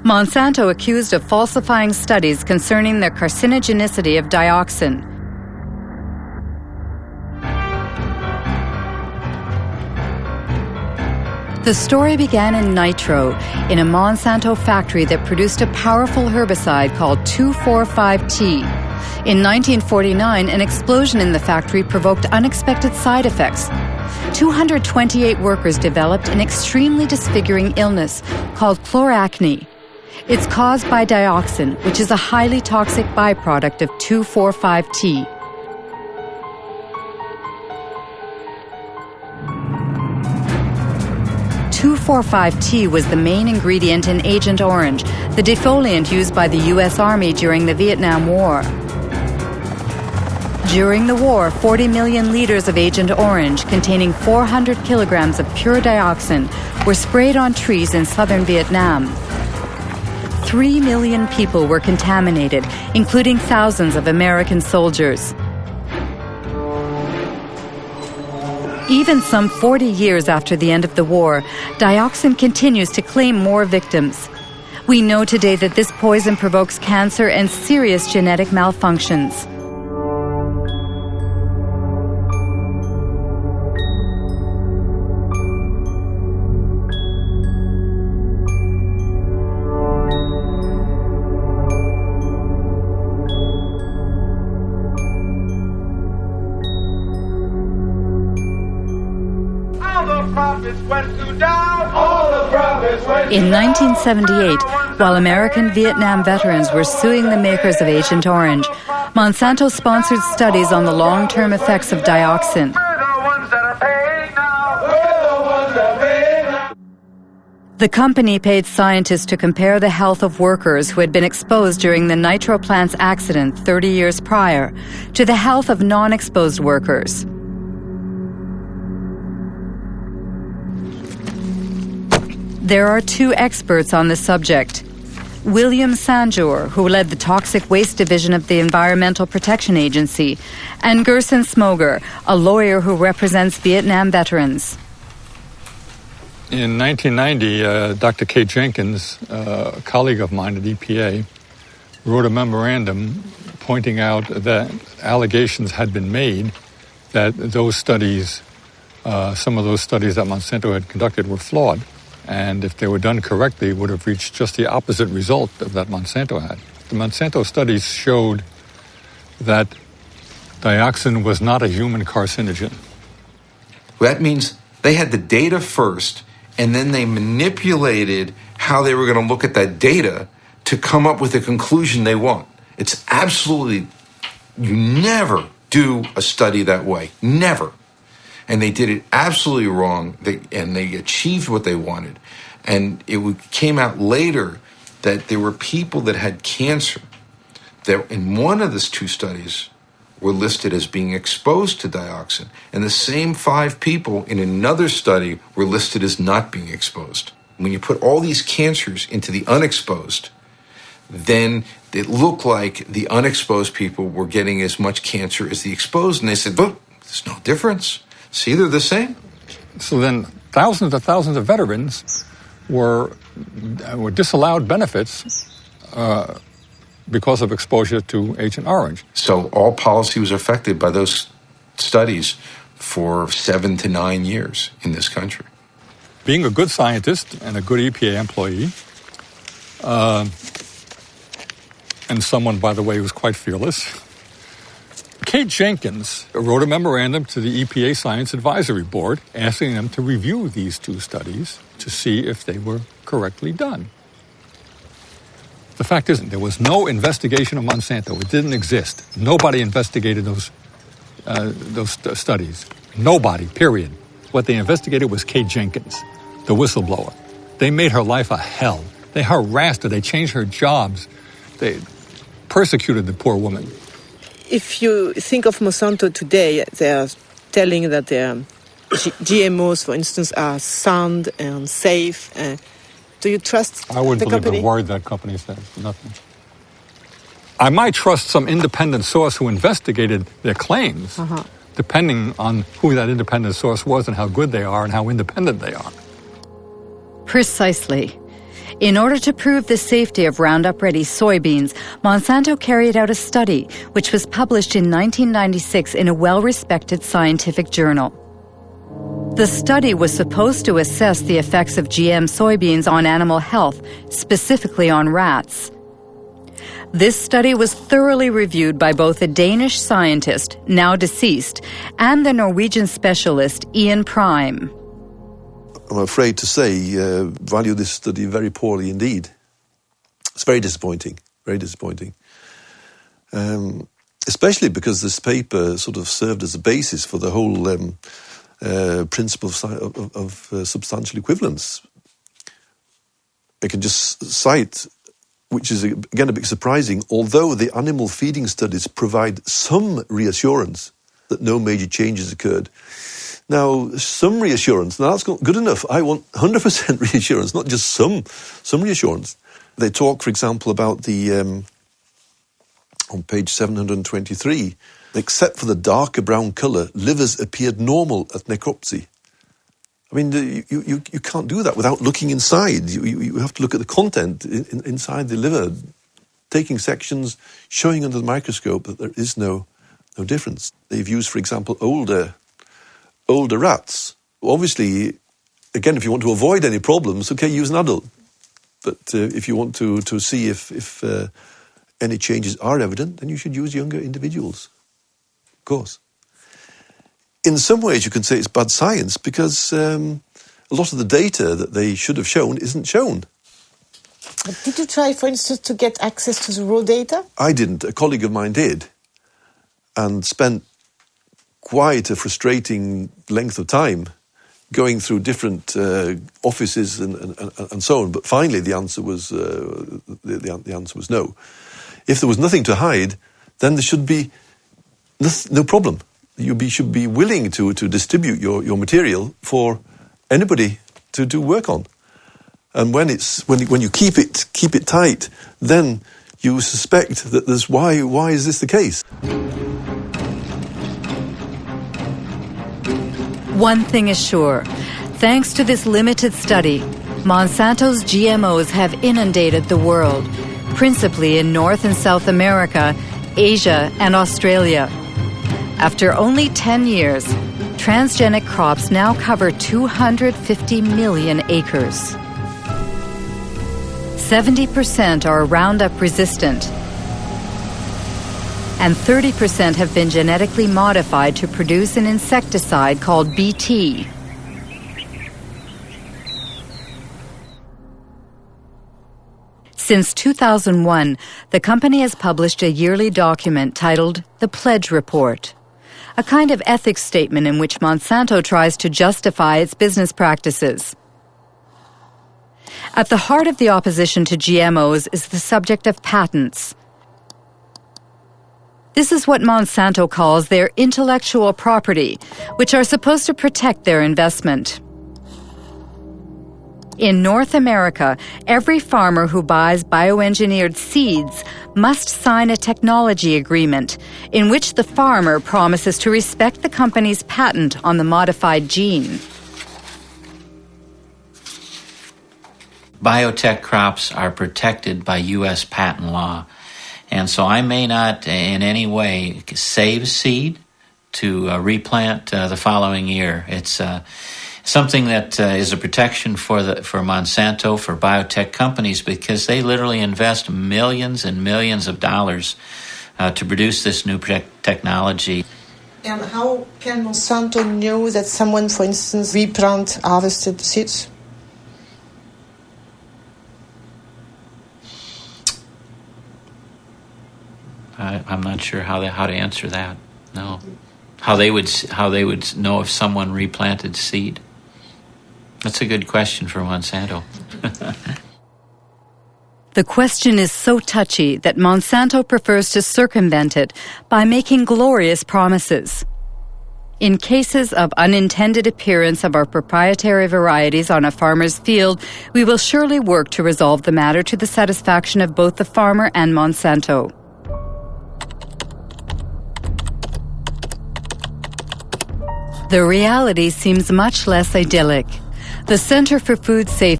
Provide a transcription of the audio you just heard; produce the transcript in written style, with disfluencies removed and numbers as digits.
Monsanto accused of falsifying studies concerning the carcinogenicity of dioxin. The story began in Nitro, in a Monsanto factory that produced a powerful herbicide called 2,4,5-T. In 1949, an explosion in the factory provoked unexpected side effects. 228 workers developed an extremely disfiguring illness called chloracne. It's caused by dioxin, which is a highly toxic byproduct of 2,4,5-T. T was the main ingredient in Agent Orange, the defoliant used by the U.S. Army during the Vietnam War. During the war, 40 million liters of Agent Orange, containing 400 kilograms of pure dioxin, were sprayed on trees in southern Vietnam. 3 million people were contaminated, including thousands of American soldiers. Even some 40 years after the end of the war, dioxin continues to claim more victims. We know today that this poison provokes cancer and serious genetic malfunctions. In 1978, while American Vietnam veterans were suing the makers of Agent Orange, Monsanto sponsored studies on the long-term effects of dioxin. The company paid scientists to compare the health of workers who had been exposed during the nitro plant's accident 30 years prior to the health of non-exposed workers. There are two experts on the subject. William Sanjour, who led the Toxic Waste Division of the Environmental Protection Agency, and Gerson Smoger, a lawyer who represents Vietnam veterans. In 1990, Dr. Kate Jenkins, a colleague of mine at EPA, wrote a memorandum pointing out that allegations had been made that those studies, some of those studies that Monsanto had conducted were flawed. And if they were done correctly, would have reached just the opposite result of that Monsanto had. The Monsanto studies showed that dioxin was not a human carcinogen. That means they had the data first, and then they manipulated how they were going to look at that data to come up with the conclusion they want. It's absolutely, you never do a study that way. Never. And they did it absolutely wrong, and they achieved what they wanted. And it came out later that there were people that had cancer that in one of the two studies were listed as being exposed to dioxin. And the same 5 people in another study were listed as not being exposed. When you put all these cancers into the unexposed, then it looked like the unexposed people were getting as much cancer as the exposed. And they said, look, there's no difference. See, they're the same. So then thousands of veterans were disallowed benefits because of exposure to Agent Orange. So all policy was affected by those studies for 7 to 9 years in this country. Being a good scientist and a good EPA employee, and someone, by the way, who was quite fearless, Kate Jenkins wrote a memorandum to the EPA Science Advisory Board asking them to review these 2 studies to see if they were correctly done. The fact is, there was no investigation of Monsanto. It didn't exist. Nobody investigated those studies. Nobody, period. What they investigated was Kate Jenkins, the whistleblower. They made her life a hell. They harassed her. They changed her jobs. They persecuted the poor woman. If you think of Monsanto today, they are telling that their GMOs, for instance, are sound and safe. Do you trust the company? I wouldn't believe the word that company says. Nothing. I might trust some independent source who investigated their claims, depending on who that independent source was and how good they are and how independent they are. Precisely. In order to prove the safety of Roundup-ready soybeans, Monsanto carried out a study which was published in 1996 in a well-respected scientific journal. The study was supposed to assess the effects of GM soybeans on animal health, specifically on rats. This study was thoroughly reviewed by both a Danish scientist, now deceased, and the Norwegian specialist Ian Prime. I'm afraid to say, value this study very poorly indeed. It's very disappointing, very disappointing. Especially because this paper sort of served as a basis for the whole principle of substantial equivalence. I can just cite, which is again a bit surprising, although the animal feeding studies provide some reassurance that no major changes occurred. Now, some reassurance, now that's not good enough. I want 100% reassurance, not just some reassurance. They talk, for example, about the, on page 723, except for the darker brown colour, livers appeared normal at necropsy. I mean, you can't do that without looking inside. You have to look at the content inside the liver, taking sections, showing under the microscope that there is no difference. They've used, for example, older rats. Obviously, again, if you want to avoid any problems, okay, use an adult. But if you want to see if any changes are evident, then you should use younger individuals. Of course. In some ways, you can say it's bad science because a lot of the data that they should have shown isn't shown. Did you try, for instance, to get access to the raw data? I didn't. A colleague of mine did, and spent quite a frustrating length of time going through different offices and so on. But finally, the answer was the answer was no. If there was nothing to hide, then there should be no problem. You should be willing to distribute your material for anybody to do work on. And when you keep it tight, then you suspect that there's why is this the case? One thing is sure. Thanks to this limited study, Monsanto's GMOs have inundated the world, principally in North and South America, Asia, and Australia. After only 10 years, transgenic crops now cover 250 million acres. 70% are Roundup resistant, and 30% have been genetically modified to produce an insecticide called Bt. Since 2001, the company has published a yearly document titled The Pledge Report, a kind of ethics statement in which Monsanto tries to justify its business practices. At the heart of the opposition to GMOs is the subject of patents. This is what Monsanto calls their intellectual property, which are supposed to protect their investment. In North America, every farmer who buys bioengineered seeds must sign a technology agreement in which the farmer promises to respect the company's patent on the modified gene. Biotech crops are protected by U.S. patent law. And so I may not in any way save seed to replant the following year. It's something that is a protection for Monsanto, for biotech companies, because they literally invest millions and millions of dollars to produce this new technology. And how can Monsanto know that someone, for instance, replant harvested seeds? I'm not sure how to answer that. No, how they would know if someone replanted seed. That's a good question for Monsanto. The question is so touchy that Monsanto prefers to circumvent it by making glorious promises. In cases of unintended appearance of our proprietary varieties on a farmer's field, we will surely work to resolve the matter to the satisfaction of both the farmer and Monsanto. The reality seems much less idyllic. The Center for Food Safety